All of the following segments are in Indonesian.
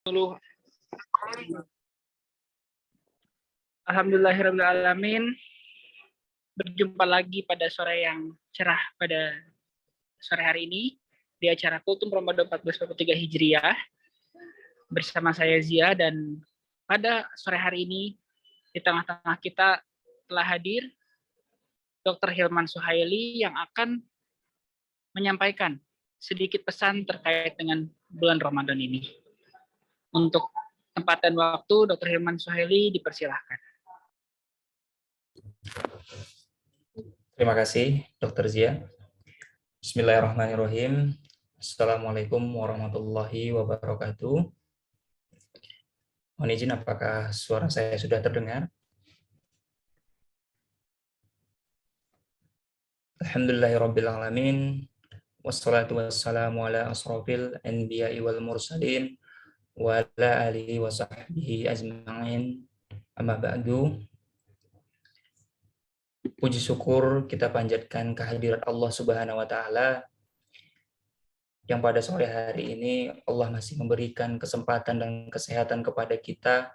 Dulu. Alhamdulillahirrahmanirrahim. Berjumpa lagi pada sore yang cerah pada sore hari ini di acara Kultum Ramadan 1443 Hijriah bersama saya Zia, dan pada sore hari ini di tengah-tengah kita telah hadir Dr. Hilman Suhaili yang akan menyampaikan sedikit pesan terkait dengan bulan Ramadan ini. Untuk tempat dan waktu, Dr. Hilman Suhaili dipersilahkan. Terima kasih, Dr. Zia. Bismillahirrahmanirrahim. Assalamualaikum warahmatullahi wabarakatuh. Mohon izin, apakah suara saya sudah terdengar? Alhamdulillahirrabbilalamin. Wassalatu wassalamu ala asrafil anbiya'i wal mursalin wa ala alihi wa sahbihi ajma'in. Amma ba'du. Puji syukur kita panjatkan kehadirat Allah Subhanahu wa Ta'ala yang pada sore hari ini Allah masih memberikan kesempatan dan kesehatan kepada kita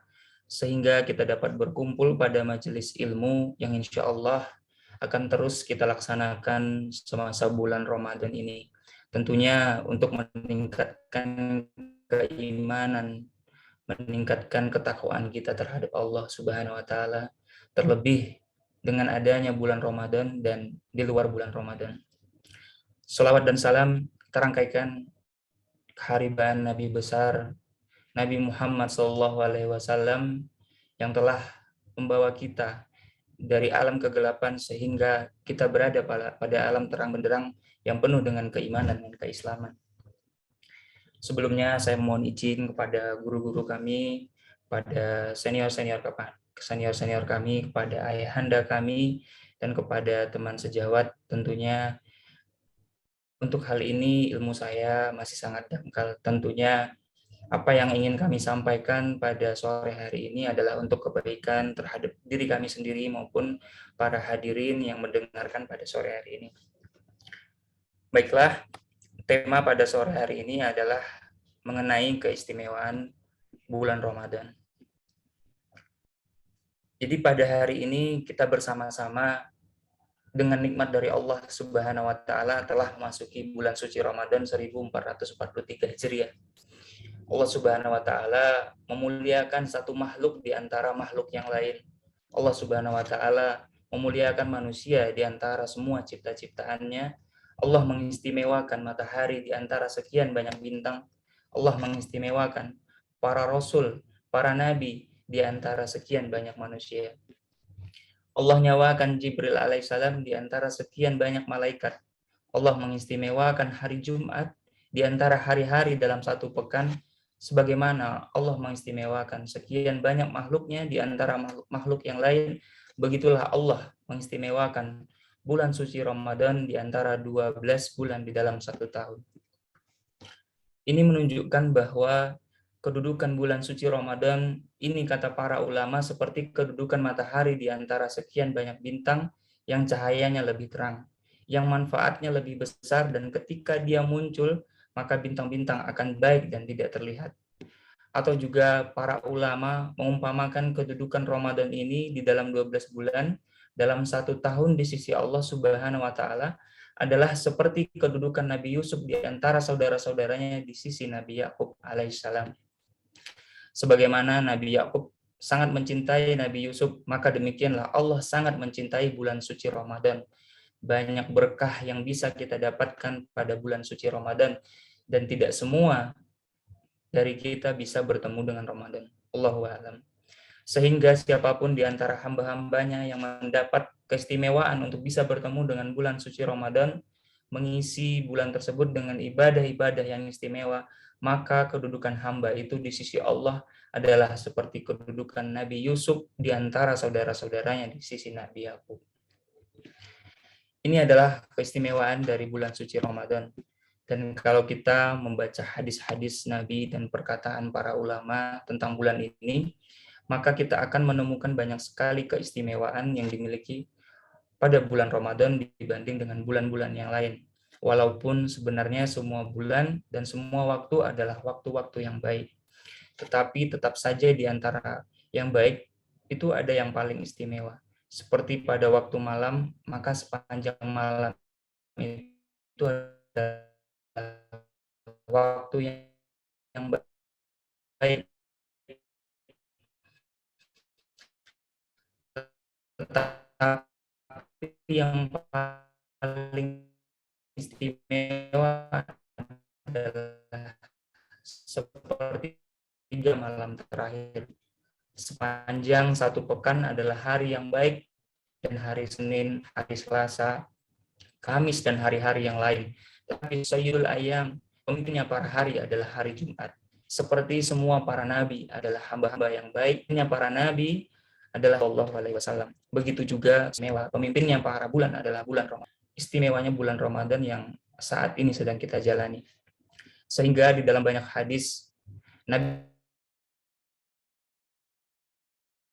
sehingga kita dapat berkumpul pada majelis ilmu yang insya Allah akan terus kita laksanakan semasa bulan Ramadan ini. Tentunya untuk meningkatkan keimanan, meningkatkan ketakwaan kita terhadap Allah Subhanahu wa Ta'ala, terlebih dengan adanya bulan Ramadan dan di luar bulan Ramadan. Salawat dan salam terangkaikan kehariban Nabi besar Nabi Muhammad SAW yang telah membawa kita dari alam kegelapan sehingga kita berada pada alam terang benderang yang penuh dengan keimanan dan keislaman. Sebelumnya saya mohon izin kepada guru-guru kami, pada senior-senior kami, kepada ayahanda kami, dan kepada teman sejawat. Tentunya untuk hal ini ilmu saya masih sangat dangkal. Tentunya apa yang ingin kami sampaikan pada sore hari ini adalah untuk kebaikan terhadap diri kami sendiri maupun para hadirin yang mendengarkan pada sore hari ini. Baiklah, tema pada sore hari ini adalah mengenai keistimewaan bulan Ramadan. Jadi pada hari ini kita bersama-sama dengan nikmat dari Allah Subhanahu wa Ta'ala telah memasuki bulan suci Ramadan 1443 Hijriah. Allah Subhanahu wa Ta'ala memuliakan satu makhluk di antara makhluk yang lain. Allah Subhanahu wa Ta'ala memuliakan manusia di antara semua cipta-ciptaannya. Allah mengistimewakan matahari di antara sekian banyak bintang. Allah mengistimewakan para rasul, para nabi di antara sekian banyak manusia. Allah nyawakan Jibril alaihissalam di antara sekian banyak malaikat. Allah mengistimewakan hari Jumat di antara hari-hari dalam satu pekan, sebagaimana Allah mengistimewakan sekian banyak makhluknya di antara makhluk yang lain. Begitulah Allah mengistimewakan bulan suci Ramadan di antara 12 bulan di dalam satu tahun. Ini menunjukkan bahwa kedudukan bulan suci Ramadan ini, kata para ulama, seperti kedudukan matahari di antara sekian banyak bintang yang cahayanya lebih terang, yang manfaatnya lebih besar, dan ketika dia muncul maka bintang-bintang akan baik dan tidak terlihat. Atau juga para ulama mengumpamakan kedudukan Ramadan ini di dalam 12 bulan dalam satu tahun di sisi Allah Subhanahu wa Ta'ala adalah seperti kedudukan Nabi Yusuf di antara saudara-saudaranya di sisi Nabi Yakub alaihissalam. Sebagaimana Nabi Yakub sangat mencintai Nabi Yusuf, maka demikianlah Allah sangat mencintai bulan suci Ramadan. Banyak berkah yang bisa kita dapatkan pada bulan suci Ramadan, dan tidak semua dari kita bisa bertemu dengan Ramadan. Allahu a'lam. Sehingga siapapun di antara hamba-hambanya yang mendapat keistimewaan untuk bisa bertemu dengan bulan suci Ramadan, mengisi bulan tersebut dengan ibadah-ibadah yang istimewa, maka kedudukan hamba itu di sisi Allah adalah seperti kedudukan Nabi Yusuf di antara saudara-saudaranya di sisi Nabi Yakub. Ini adalah keistimewaan dari bulan suci Ramadan. Dan kalau kita membaca hadis-hadis Nabi dan perkataan para ulama tentang bulan ini, maka kita akan menemukan banyak sekali keistimewaan yang dimiliki pada bulan Ramadan dibanding dengan bulan-bulan yang lain. Walaupun sebenarnya semua bulan dan semua waktu adalah waktu-waktu yang baik. tetapi tetap saja di antara yang baik itu ada yang paling istimewa. Seperti pada waktu malam, maka sepanjang malam itu adalah waktu yang baik, tetapi yang paling istimewa adalah sepertiga malam terakhir. Sepanjang satu pekan adalah hari yang baik, dan hari Senin, hari Selasa, Kamis, dan hari-hari yang lain. Tapi Sayyidul Ayyam, pemimpinnya para hari adalah hari Jumat. Seperti semua para nabi adalah hamba-hamba yang baik, pemimpinnya para nabi adalah Allah SAW. Begitu juga istimewa pemimpinnya para bulan adalah bulan Ramadan. Istimewanya bulan Ramadan yang saat ini sedang kita jalani. Sehingga di dalam banyak hadis Nabi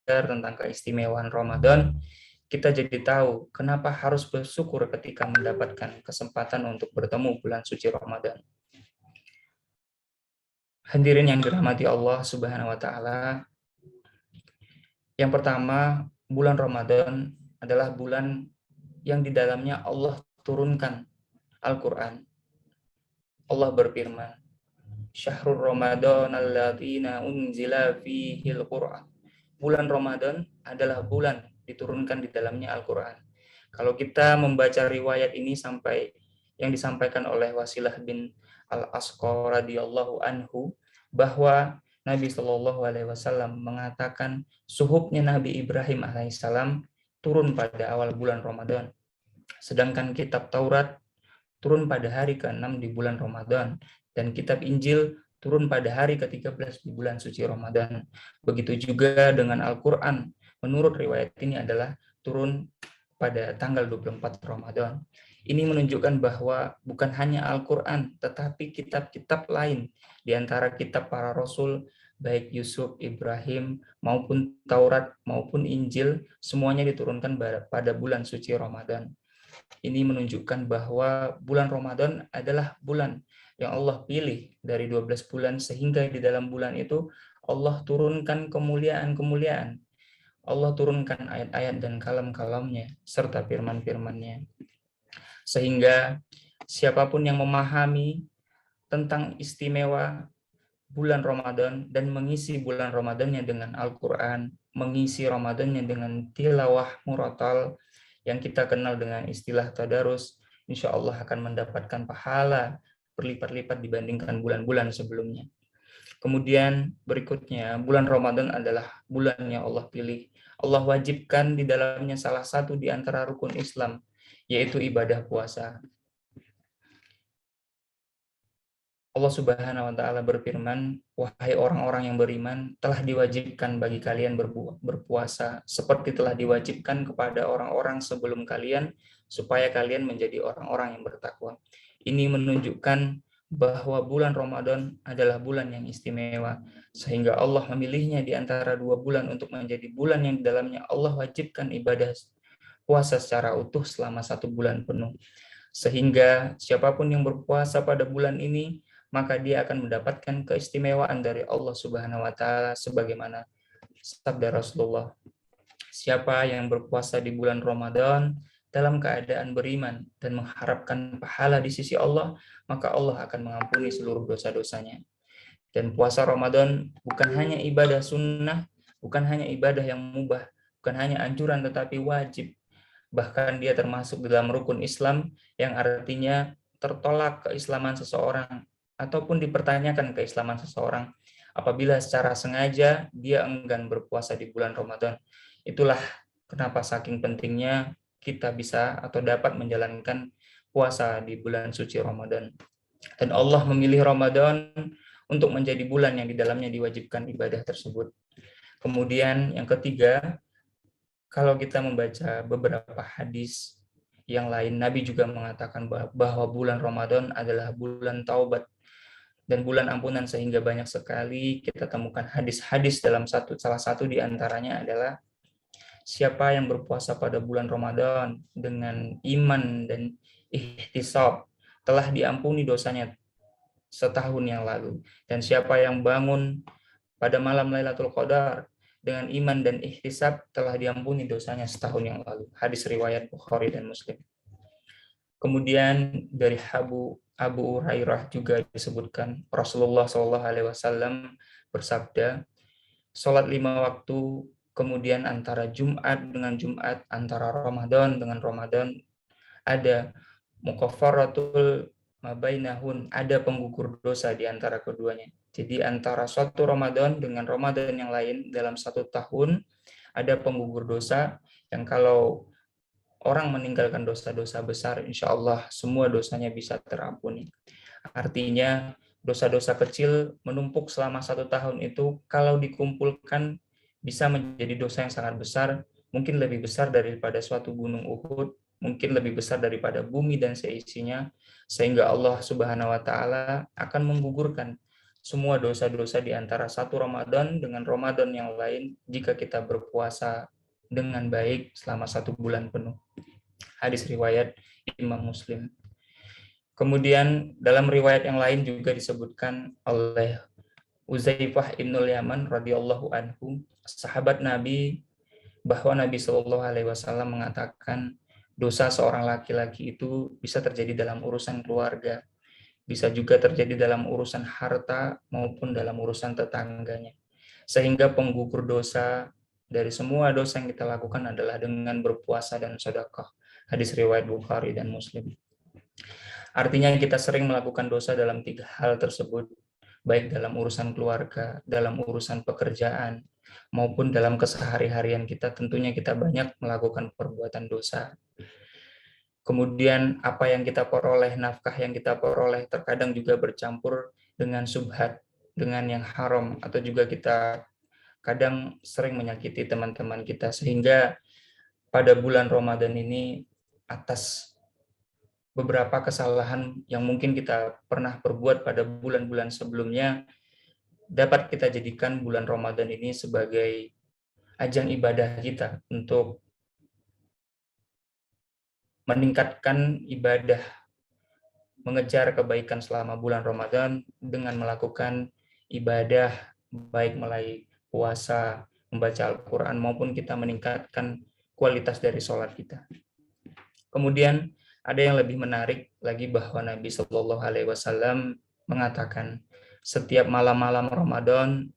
tentang keistimewaan Ramadan, kita jadi tahu kenapa harus bersyukur ketika mendapatkan kesempatan untuk bertemu bulan suci Ramadan. Hadirin yang dirahmati Allah Subhanahu wa taala, yang pertama, bulan Ramadan adalah bulan yang di dalamnya Allah turunkan Al-Qur'an. Allah berfirman, "Syahrul Ramadan alladziina unzila fihil Qur'an." Bulan Ramadan adalah bulan diturunkan di dalamnya Al-Qur'an. Kalau kita membaca riwayat ini sampai yang disampaikan oleh Wasilah bin Al-Asqa radhiyallahu anhu, bahwa Nabi Shallallahu alaihi wasallam mengatakan suhufnya Nabi Ibrahim alaihissalam turun pada awal bulan Ramadan. Sedangkan kitab Taurat turun pada hari ke-6 di bulan Ramadan, dan kitab Injil turun pada hari ke-13 di bulan suci Ramadan. Begitu juga dengan Al-Qur'an, menurut riwayat ini adalah turun pada tanggal 24 Ramadan. Ini menunjukkan bahwa bukan hanya Al-Qur'an, tetapi kitab-kitab lain di antara kitab para rasul, baik Yusuf, Ibrahim, maupun Taurat, maupun Injil, semuanya diturunkan pada bulan suci Ramadan. Ini menunjukkan bahwa bulan Ramadan adalah bulan yang Allah pilih dari 12 bulan, sehingga di dalam bulan itu Allah turunkan kemuliaan-kemuliaan. Allah turunkan ayat-ayat dan kalam-kalamnya serta firman-firman-Nya. Sehingga siapapun yang memahami tentang istimewa bulan Ramadan dan mengisi bulan Ramadannya dengan Al-Qur'an, mengisi Ramadannya dengan tilawah murattal yang kita kenal dengan istilah tadarus, insya Allah akan mendapatkan pahala berlipat-lipat dibandingkan bulan-bulan sebelumnya. Kemudian berikutnya, bulan Ramadan adalah bulan yang Allah pilih. Allah wajibkan di dalamnya salah satu di antara rukun Islam, yaitu ibadah puasa. Allah Subhanahu wa taala berfirman, "Wahai orang-orang yang beriman, telah diwajibkan bagi kalian berpuasa seperti telah diwajibkan kepada orang-orang sebelum kalian, supaya kalian menjadi orang-orang yang bertakwa." Ini menunjukkan bahwa bulan Ramadan adalah bulan yang istimewa, sehingga Allah memilihnya di antara dua bulan untuk menjadi bulan yang di dalamnya Allah wajibkan ibadah puasa secara utuh selama 1 bulan penuh. Sehingga siapapun yang berpuasa pada bulan ini, maka dia akan mendapatkan keistimewaan dari Allah Subhanahu wa taala, sebagaimana sabda Rasulullah, siapa yang berpuasa di bulan Ramadan dalam keadaan beriman dan mengharapkan pahala di sisi Allah, maka Allah akan mengampuni seluruh dosa-dosanya. Dan puasa Ramadan bukan hanya ibadah sunnah, bukan hanya ibadah yang mubah, bukan hanya anjuran, tetapi wajib. Bahkan dia termasuk dalam rukun Islam, yang artinya tertolak keislaman seseorang ataupun dipertanyakan keislaman seseorang apabila secara sengaja dia enggan berpuasa di bulan Ramadan. Itulah kenapa saking pentingnya kita bisa atau dapat menjalankan puasa di bulan suci Ramadan. Dan Allah memilih Ramadan untuk menjadi bulan yang di dalamnya diwajibkan ibadah tersebut. Kemudian yang ketiga, kalau kita membaca beberapa hadis yang lain, Nabi juga mengatakan bahwa bulan Ramadan adalah bulan taubat dan bulan ampunan, sehingga banyak sekali kita temukan hadis-hadis dalam salah satu di antaranya adalah siapa yang berpuasa pada bulan Ramadan dengan iman dan ihtisab telah diampuni dosanya setahun yang lalu, dan siapa yang bangun pada malam Lailatul Qadar dengan iman dan ihtisab telah diampuni dosanya setahun yang lalu. Hadis riwayat Bukhari dan Muslim. Kemudian dari Abu Hurairah juga disebutkan Rasulullah SAW bersabda, sholat 5 waktu, kemudian antara Jumat dengan Jumat, antara Ramadan dengan Ramadan, ada mukaffaratul mabainahun, ada penggugur dosa di antara keduanya. Jadi antara suatu Ramadan dengan Ramadan yang lain dalam satu tahun, ada penggugur dosa yang kalau orang meninggalkan dosa-dosa besar, insya Allah semua dosanya bisa terampuni. Artinya dosa-dosa kecil menumpuk selama satu tahun itu kalau dikumpulkan bisa menjadi dosa yang sangat besar, mungkin lebih besar daripada suatu gunung Uhud, mungkin lebih besar daripada bumi dan seisinya, sehingga Allah Subhanahu wa Ta'ala akan menggugurkan semua dosa-dosa di antara satu Ramadan dengan Ramadan yang lain jika kita berpuasa dengan baik selama 1 bulan penuh. Hadis riwayat Imam Muslim. Kemudian dalam riwayat yang lain juga disebutkan oleh Uzaifah ibnul Yaman radhiyallahu anhu, sahabat Nabi, bahwa Nabi Shallallahu alaihi wasallam mengatakan dosa seorang laki-laki itu bisa terjadi dalam urusan keluarga, bisa juga terjadi dalam urusan harta maupun dalam urusan tetangganya. Sehingga penggugur dosa dari semua dosa yang kita lakukan adalah dengan berpuasa dan sedekah. Hadis riwayat Bukhari dan Muslim. Artinya kita sering melakukan dosa dalam 3 hal tersebut, baik dalam urusan keluarga, dalam urusan pekerjaan, maupun dalam kesehari-harian kita, tentunya kita banyak melakukan perbuatan dosa. Kemudian apa yang kita peroleh, nafkah yang kita peroleh terkadang juga bercampur dengan subhat, dengan yang haram, atau juga kita kadang sering menyakiti teman-teman kita, sehingga pada bulan Ramadan ini atas beberapa kesalahan yang mungkin kita pernah perbuat pada bulan-bulan sebelumnya, dapat kita jadikan bulan Ramadan ini sebagai ajang ibadah kita untuk meningkatkan ibadah, mengejar kebaikan selama bulan Ramadan dengan melakukan ibadah baik melalui puasa, membaca Al-Quran, maupun kita meningkatkan kualitas dari sholat kita. Kemudian ada yang lebih menarik lagi bahwa Nabi Shallallahu Alaihi Wasallam mengatakan setiap malam-malam Ramadan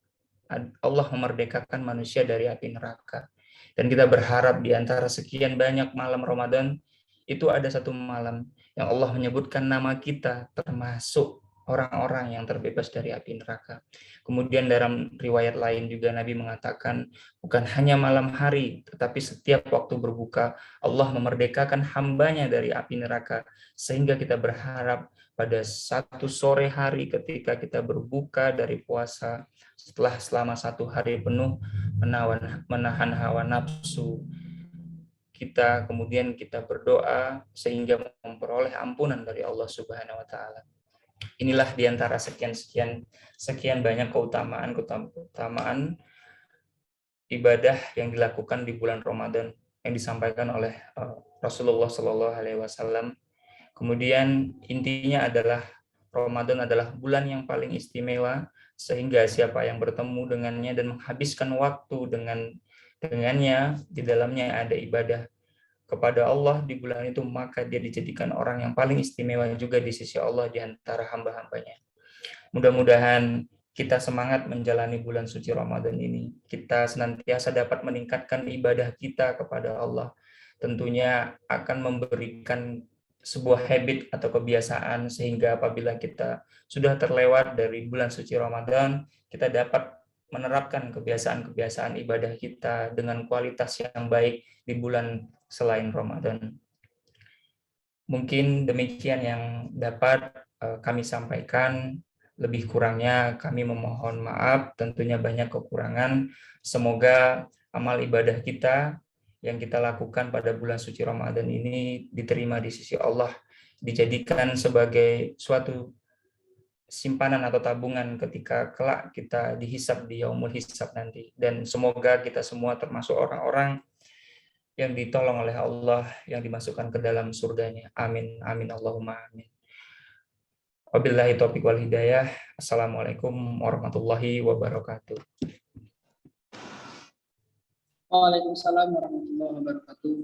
Allah memerdekakan manusia dari api neraka. Dan kita berharap di antara sekian banyak malam Ramadan itu ada satu malam yang Allah menyebutkan nama kita termasuk orang-orang yang terbebas dari api neraka. Kemudian dalam riwayat lain juga Nabi mengatakan bukan hanya malam hari, tetapi setiap waktu berbuka Allah memerdekakan hambanya dari api neraka, sehingga kita berharap pada satu sore hari ketika kita berbuka dari puasa, setelah selama 1 hari penuh menahan hawa nafsu kita, kemudian kita berdoa sehingga memperoleh ampunan dari Allah Subhanahu wa Ta'ala. Inilah diantara sekian banyak keutamaan ibadah yang dilakukan di bulan Ramadan yang disampaikan oleh Rasulullah Shallallahu Alaihi Wasallam. Kemudian intinya adalah Ramadan adalah bulan yang paling istimewa, sehingga siapa yang bertemu dengannya dan menghabiskan waktu dengannya, di dalamnya ada ibadah kepada Allah di bulan itu, maka dia dijadikan orang yang paling istimewa juga di sisi Allah di antara hamba-hambanya. Mudah-mudahan kita semangat menjalani bulan suci Ramadan ini. Kita senantiasa dapat meningkatkan ibadah kita kepada Allah. Tentunya akan memberikan sebuah habit atau kebiasaan, sehingga apabila kita sudah terlewat dari bulan suci Ramadan, kita dapat menerapkan kebiasaan-kebiasaan ibadah kita dengan kualitas yang baik di bulan selain Ramadan. Mungkin demikian yang dapat kami sampaikan. Lebih kurangnya kami memohon maaf, tentunya banyak kekurangan. Semoga amal ibadah kita yang kita lakukan pada bulan suci Ramadan ini diterima di sisi Allah, dijadikan sebagai suatu simpanan atau tabungan ketika kelak kita dihisab di yaumul hisab nanti. Dan semoga kita semua termasuk orang-orang yang ditolong oleh Allah, yang dimasukkan ke dalam surganya. Amin, amin, Allahumma amin. Wabillahi taufiq wal hidayah. Assalamualaikum warahmatullahi wabarakatuh. Waalaikumsalam warahmatullahi wabarakatuh.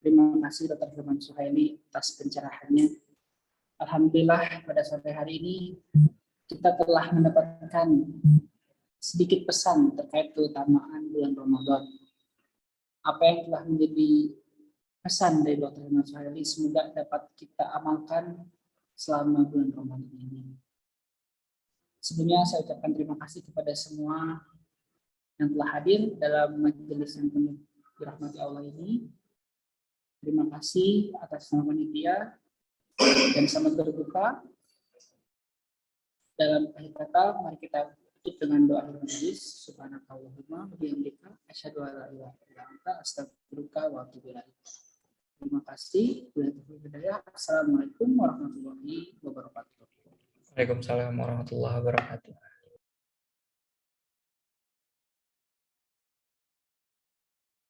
Terima kasih Dr. Firman Suhaili atas pencerahannya. Alhamdulillah pada sore hari ini kita telah mendapatkan sedikit pesan terkait keutamaan bulan Ramadan. Apa yang telah menjadi pesan dari Dr. Firman Suhaili semoga dapat kita amalkan selama bulan Ramadan ini. Sebelumnya saya ucapkan terima kasih kepada semua yang telah hadir dalam majelis yang penuh dirahmati Allah ini. Terima kasih atas nama panitia dan selamat berbuka. Dalam akhir kata, mari kita tutup dengan doa majelis. Subhanakallahumma wa bihamdika asyhadu an la ilaha illa anta astaghfiruka wa atubu ilaik. Terima kasih. Assalamualaikum warahmatullahi wabarakatuh. Waalaikumsalam warahmatullahi wabarakatuh.